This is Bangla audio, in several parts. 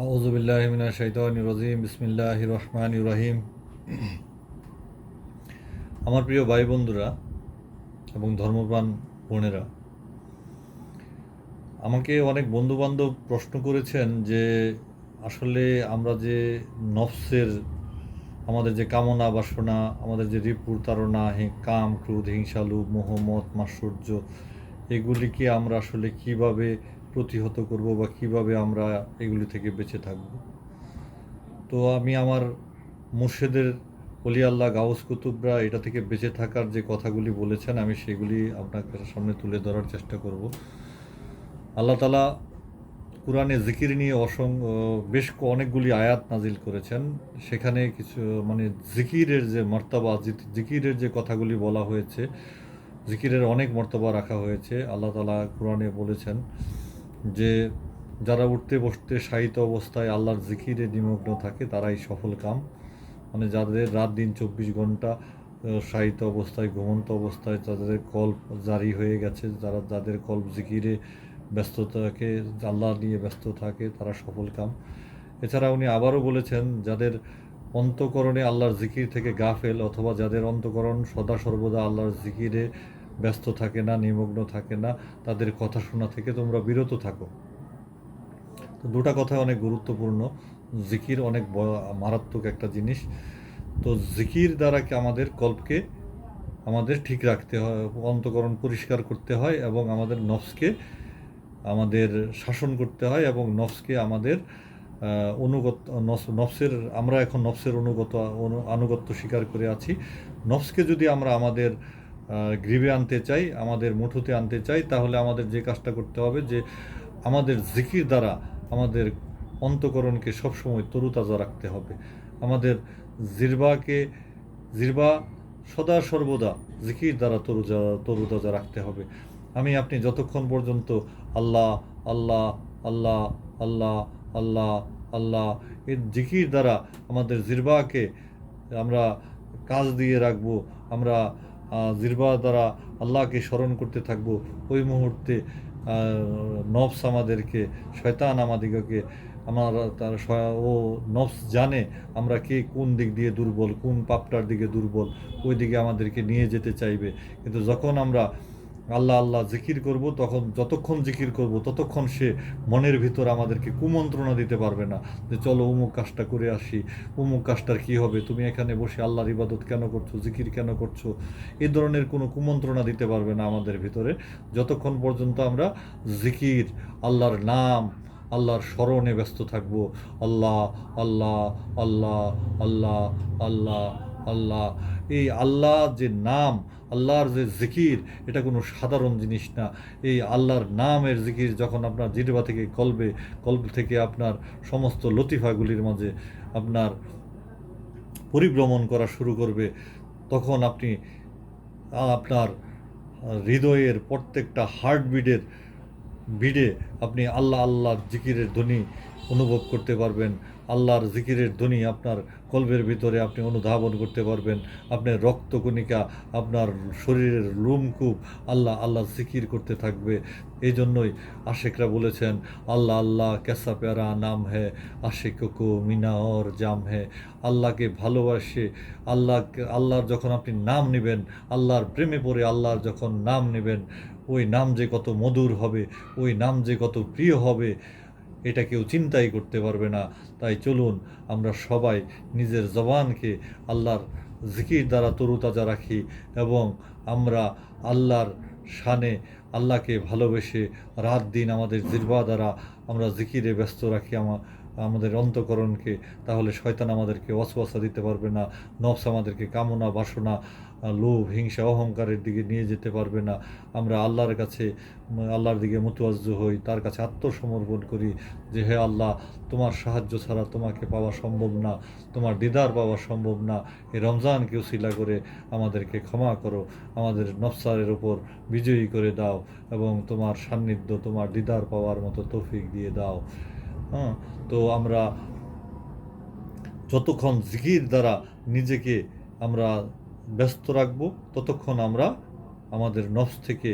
আউযু বিল্লাহি মিনাশ শাইতানির রাজিম বিসমিল্লাহির রহমানির রহিম। আমার প্রিয় ভাই বন্ধুরা এবং ধর্মপ্রাণ বোনেরা, আমাকে অনেক বন্ধুবান্ধব প্রশ্ন করেছেন যে আসলে আমরা যে নফসের আমাদের যে কামনা বাসনা, আমাদের যে রিপু তাড়না, কাম ক্রোধ হিংসা লোভ মোহ মদ মাৎসর্য, এগুলিকে আমরা আসলে কিভাবে প্রতিহত করব বা কিভাবে আমরা এগুলি থেকে বেঁচে থাকব। তো আমি আমার মুর্শেদের অলি আল্লাহ গাউস কুতুবরা এটা থেকে বেঁচে থাকার যে কথাগুলি বলেছেন, আমি সেগুলি আপনার সামনে তুলে ধরার চেষ্টা করব। আল্লাহ তালা কোরআনে জিকির নিয়ে বেশ অনেকগুলি আয়াত নাজিল করেছেন। সেখানে কিছু জিকিরের যে মর্তবা, জিকিরের যে কথাগুলি বলা হয়েছে, জিকিরের অনেক মর্তবা রাখা হয়েছে। আল্লাহ তালা কোরআনে বলেছেন যে যারা উঠতে বসতে শায়িত অবস্থায় আল্লাহর জিকিরে নিমগ্ন থাকে তারাই সফল কাম। যাদের রাত দিন 24 ঘন্টা শায়িত অবস্থায়, ঘুমন্ত অবস্থায় যাদের কল্প জারি হয়ে গেছে, যাদের কল্প জিকিরে ব্যস্ত থাকে, আল্লাহ নিয়ে ব্যস্ত থাকে, তারা সফল কাম। এছাড়া উনি আবারও বলেছেন, যাদের অন্তঃকরণে আল্লাহর জিকির থেকে গাফেল, অথবা যাদের অন্তঃকরণ সদা সর্বদা আল্লাহর জিকিরে ব্যস্ত থাকে না, নিমগ্ন থাকে না, তাদের কথা শোনা থেকে তোমরা বিরত থাকো। তো দুটা কথা অনেক গুরুত্বপূর্ণ। জিকির অনেক মারাত্মক একটা জিনিস। তো জিকির দ্বারা কি আমাদের কল্পকে আমাদের ঠিক রাখতে হয়, অন্তঃকরণ পরিষ্কার করতে হয়, এবং আমাদের নফসকে আমাদের শাসন করতে হয়, এবং নফসকে আমাদের অনুগত নফসের আমরা এখন নফসের আনুগত্য স্বীকার করে আছি। নফসকে যদি আমরা আমাদের গ্রীবে আনতে চাই, আমাদের মুঠোতে আনতে চাই, তাহলে আমাদের যে কাজটা করতে হবে যে আমাদের জিকির দ্বারা আমাদের অন্তঃকরণকে সবসময় তরুতাজা রাখতে হবে। আমাদের জিরবা সদা সর্বদা জিকির দ্বারা তরুতাজা রাখতে হবে। আপনি যতক্ষণ পর্যন্ত আল্লাহ আল্লাহ আল্লাহ আল্লাহ আল্লাহ আল্লাহ এর জিকির দ্বারা আমাদের জিরবাকে আমরা কাজ দিয়ে রাখবো, আমরা জিরবা দ্বারা আল্লাহকে স্মরণ করতে থাকবো, ওই মুহূর্তে নফস আমাদেরকে, শয়তান আমাদিগকে, ও নফস জানে আমরা কে কোন দিক দিয়ে দুর্বল, কোন পাপটার দিকে দুর্বল, ওই দিকে আমাদেরকে নিয়ে যেতে চাইবে। কিন্তু যখন আমরা আল্লাহ আল্লাহ জিকির করব, তখন যতক্ষণ জিকির করব ততক্ষণ সে মনের ভিতর আমাদেরকে কুমন্ত্রণা দিতে পারবে না যে চলো অমুক কাজটা করে আসি, অমুক কাজটার কী হবে, তুমি এখানে বসে আল্লাহর ইবাদত কেন করছো, জিকির কেন করছো, এই ধরনের কোনো কুমন্ত্রণা দিতে পারবে না আমাদের ভিতরে, যতক্ষণ পর্যন্ত আমরা জিকির, আল্লাহর নাম, আল্লাহর স্মরণে ব্যস্ত থাকব। আল্লাহ আল্লাহ আল্লাহ আল্লাহ আল্লাহ আল্লাহ। এই আল্লাহ যে নাম, আল্লাহর যে জিকির, এটা কোনো সাধারণ জিনিস না। এই আল্লাহর নামের জিকির যখন আপনার জিহ্বা থেকে কল্প থেকে আপনার সমস্ত লতিফাগুলির মাঝে আপনার পরিভ্রমণ করা শুরু করবে, তখন আপনি আপনার হৃদয়ের প্রত্যেকটা বিডে আপনি আল্লাহ আল্লাহর জিকিরের ধ্বনি অনুভব করতে পারবেন। আল্লাহর জিকিরের ধ্বনি আপনার কল্পের ভিতরে আপনি অনুধাবন করতে পারবেন। আপনার রক্তকণিকা, আপনার শরীরের লুমকূপ আল্লাহ আল্লাহ জিকির করতে থাকবে। এই জন্যই আশেকরা বলেছেন, আল্লাহ আল্লাহ ক্যাসা প্যারা নাম হ্যায়, আশেক কো মিনা और জাম হ্যায়। আল্লাহকে ভালোবাসে, আল্লাহর যখন আপনি নাম নেবেন, আল্লাহর প্রেমে পড়ে আল্লাহর যখন নাম নেবেন, ওই নাম যে কত মধুর হবে, ওই নাম যে কত প্রিয় হবে, এটা কেউ চিন্তাই করতে পারবে না। তাই চলুন আমরা সবাই নিজের জবানকে আল্লাহর জিকির দ্বারা তরুতাজা রাখি, এবং আমরা আল্লাহর শানে, আল্লাহকে ভালোবেসে রাত দিন আমাদের জিহ্বা দ্বারা আমরা জিকিরে ব্যস্ত রাখি আমাদের অন্তঃকরণকে। তাহলে শয়তান আমাদেরকে ওয়াসওয়াসা দিতে পারবে না, নফস আমাদেরকে কামনা বাসনা, লোভ হিংসা অহংকারের দিকে নিয়ে যেতে পারবে না। আমরা আল্লাহর দিকে মুতাওয়াজ্জু হই, তার কাছে আত্মসমর্পণ করি যে হে আল্লাহ, তোমার সাহায্য ছাড়া তোমাকে পাওয়া সম্ভব না, তোমার দিদার পাওয়া সম্ভব না। এই রমজানকে উসিলা করে আমাদেরকে ক্ষমা করো, আমাদের নফসারের উপর বিজয়ী করে দাও, এবং তোমার সান্নিধ্য, তোমার দিদার পাওয়ার মতো তৌফিক দিয়ে দাও। হ্যাঁ, তো আমরা যতক্ষণ জিকির দ্বারা নিজেকে আমরা ব্যস্ত রাখবো, ততক্ষণ আমরা আমাদের নফস থেকে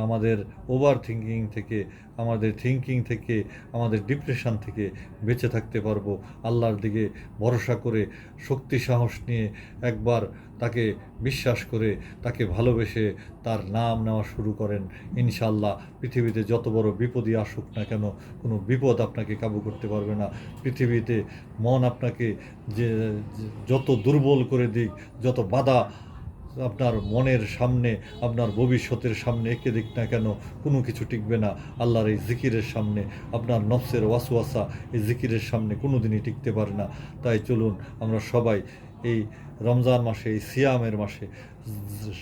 আমাদের ওভার থিঙ্কিং থেকে, আমাদের থিঙ্কিং থেকে, আমাদের ডিপ্রেশন থেকে বেঁচে থাকতে পারবো। আল্লাহর দিকে ভরসা করে, শক্তি সাহস নিয়ে একবার তাকে বিশ্বাস করে, তাকে ভালোবেসে তার নাম নেওয়া শুরু করেন। ইনশাআল্লাহ পৃথিবীতে যত বড় বিপদই আসুক না কেন, কোনো বিপদ আপনাকে কাবু করতে পারবে না। পৃথিবীতে মন আপনাকে যত দুর্বল করে দিক, যত বাধা আপনার মনের সামনে, আপনার ভবিষ্যতের সামনে এঁকে দিক না কেন, কোনো কিছু টিকবে না আল্লাহর এই জিকিরের সামনে। আপনার নফসের ওয়াসওয়াসা এই জিকিরের সামনে কোনো দিনই টিকতে পারে না। তাই চলুন আমরা সবাই এই রমজান মাসে, এই সিয়ামের মাসে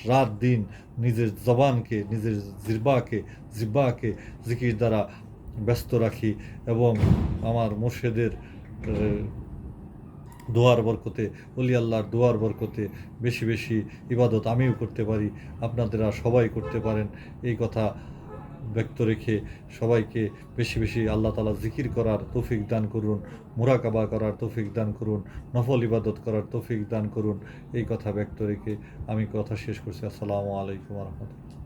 রাত দিন নিজের জবানকে, নিজের জিহ্বাকে জিকির দ্বারা ব্যস্ত রাখি, এবং আমার মুর্শিদের দোয়ার বরকতে, ওলি আল্লাহর দোয়ার বরকতে বেশি বেশি ইবাদত আমিও করতে পারি, আপনাদেরা সবাই করতে পারেন, এই কথা ব্যক্ত রেখে সবাইকে বেশি বেশি আল্লাহ তাআলা জিকির করার তৌফিক দান করুন, মুরাকাবা করার তৌফিক দান করুন, নফল ইবাদত করার তৌফিক দান করুন। এই কথা ব্যক্ত রেখে আমি কথা শেষ করছি। আসসালামু আলাইকুম ওয়া রাহমাতুল্লাহ।